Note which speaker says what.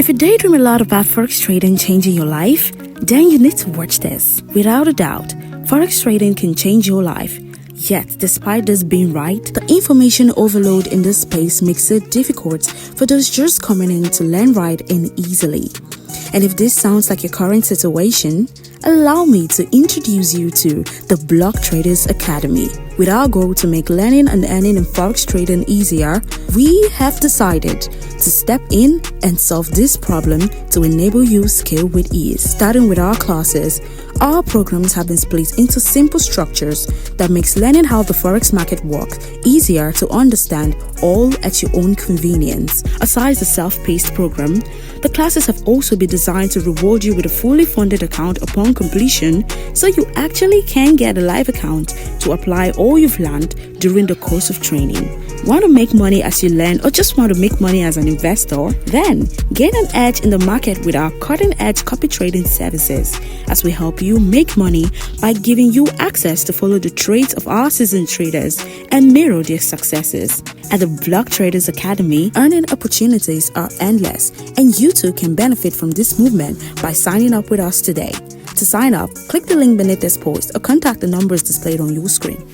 Speaker 1: If you daydream a lot about Forex trading changing your life, then you need to watch this. Without a doubt, Forex trading can change your life. Yet, despite this being right, the information overload in this space makes it difficult for those just coming in to learn right and easily. And if this sounds like your current situation, allow me to introduce you to the Blocktraders Academy. With our goal to make learning and earning in Forex trading easier, we have decided to step in and solve this problem to enable you scale with ease. Starting with our classes, our programs have been split into simple structures that makes learning how the Forex market works easier to understand, all at your own convenience. Aside the self-paced program, the classes have also been designed to reward you with a fully funded account upon completion, so you actually can get a live account to apply all you've learned during the course of training. Want to make money as you learn, or just want to make money as an investor? Then gain an edge in the market with our cutting-edge copy trading services, as we help you make money by giving you access to follow the trades of our seasoned traders and mirror their successes. At the Blocktraders Academy, earning opportunities are endless, and you too can benefit from this movement by signing up with us today. To sign up, click the link beneath this post or contact the numbers displayed on your screen.